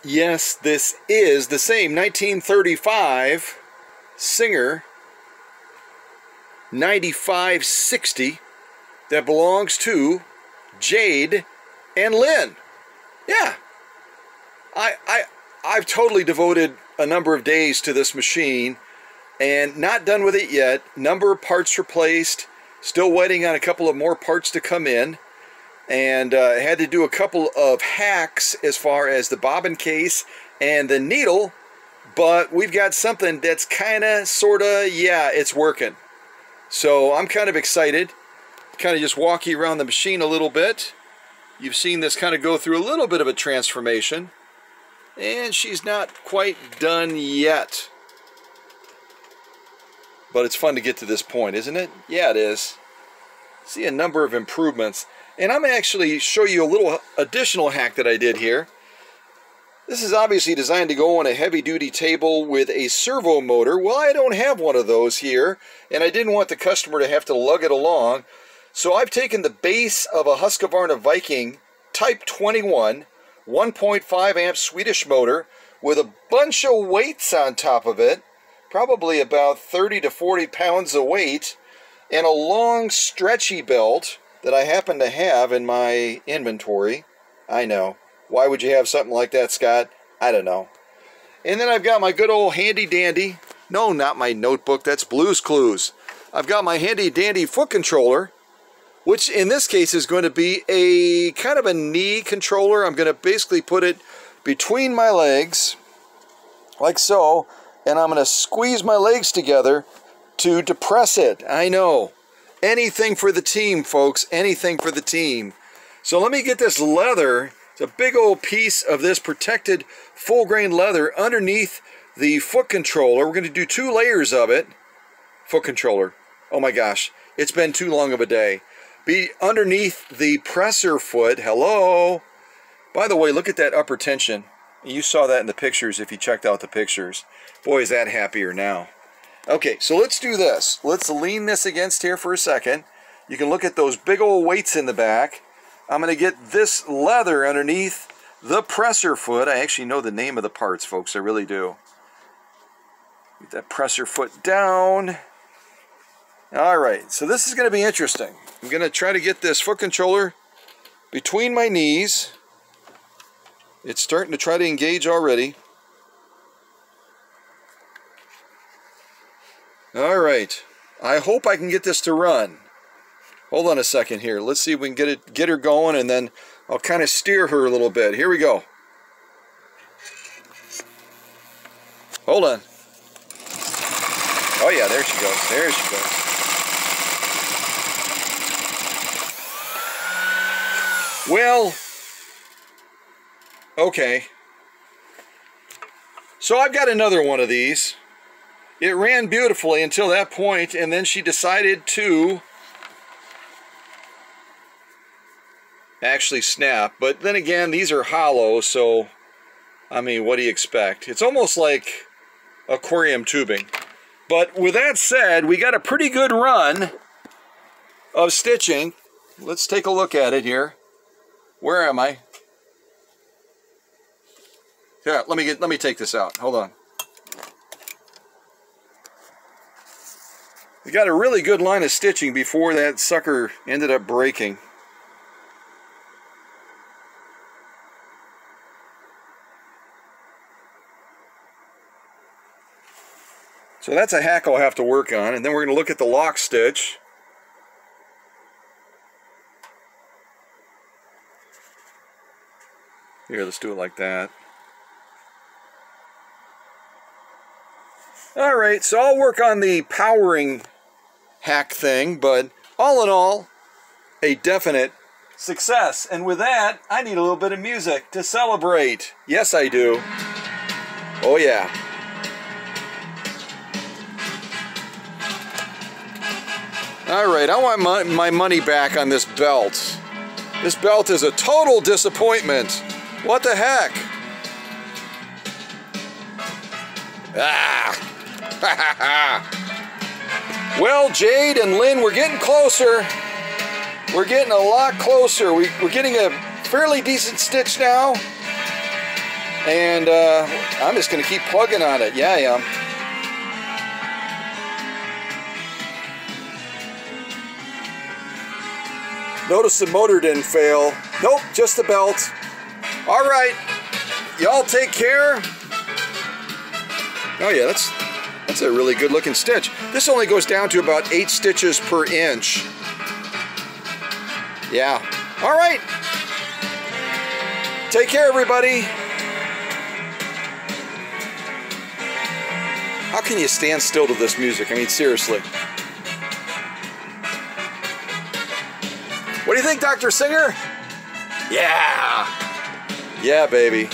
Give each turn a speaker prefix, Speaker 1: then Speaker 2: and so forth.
Speaker 1: Yes, this is the same 1935 Singer 9560 that belongs to Jade and Lynn. Yeah, I've totally devoted a number of days to this machine and not done with it yet. Number of parts replaced, still waiting on a couple of more parts to come in. And I had to do a couple of hacks as far as the bobbin case and the needle, but we've got something that's kind of, sort of, yeah, it's working. So I'm kind of excited. Kind of just walk you around the machine a little bit. You've seen this kind of go through a little bit of a transformation, and she's not quite done yet. But it's fun to get to this point, isn't it? Yeah, it is. See a number of improvements. And I'm going to actually show you a little additional hack that I did here. This is obviously designed to go on a heavy-duty table with a servo motor. Well, I don't have one of those here, and I didn't want the customer to have to lug it along. So I've taken the base of a Husqvarna Viking Type 21, 1.5 amp Swedish motor with a bunch of weights on top of it, probably about 30 to 40 pounds of weight, and a long stretchy belt that I happen to have in my inventory. I know. Why would you have something like that, Scott? I don't know. And then I've got my good old handy dandy, no, not my notebook, that's Blue's Clues. I've got my handy dandy foot controller, which in this case is going to be a kind of a knee controller. I'm going to basically put it between my legs, like so, and I'm going to squeeze my legs together to depress it. I know. Anything for the team, folks. Anything for the team. So let me get this leather. It's a big old piece of this protected full grain leather underneath the foot controller. We're going to do 2 layers of it. Foot controller. Oh my gosh. It's been too long of a day. Be underneath the presser foot. Hello. By the way, look at that upper tension. You saw that in the pictures if you checked out the pictures. Boy, is that happier now. Okay, so let's do this. Let's lean this against here for a second. You can look at those big old weights in the back. I'm going to get this leather underneath the presser foot. I actually know the name of the parts, folks. I really do. Get that presser foot down. All right, so this is going to be interesting. I'm going to try to get this foot controller between my knees. It's starting to try to engage already. All right, I hope I can get this to run. Hold on a second here. Let's see if we can get her going, and then I'll kind of steer her a little bit. Here we go. Hold on. Oh yeah, there she goes. There she goes. Well, okay. So I've got another one of these. It ran beautifully until that point, and then she decided to actually snap. But then again, these are hollow, so I mean, what do you expect? It's almost like aquarium tubing. But with that said, we got a pretty good run of stitching. Let's take a look at it here. Where am I? Yeah, let me take this out. Hold on. We got a really good line of stitching before that sucker ended up breaking. So that's a hack I'll have to work on, and then we're going to look at the lock stitch. Here, let's do it like that. Alright, so I'll work on the powering hack thing, but all in all, a definite success. And with that, I need a little bit of music to celebrate. Yes, I do. Oh yeah. Alright, I want my money back on this belt. This belt is a total disappointment. What the heck? Ah! Well, Jade and Lynn, we're getting closer. We're getting a lot closer. We're getting a fairly decent stitch now. And I'm just going to keep plugging on it. Yeah, I am. Notice the motor didn't fail. Nope, just the belt. All right, y'all take care. Oh yeah, that's a really good looking stitch. This only goes down to about 8 stitches per inch. Yeah, all right. Take care, everybody. How can you stand still to this music? I mean, seriously. What do you think, Dr. Singer? Yeah! Yeah, baby.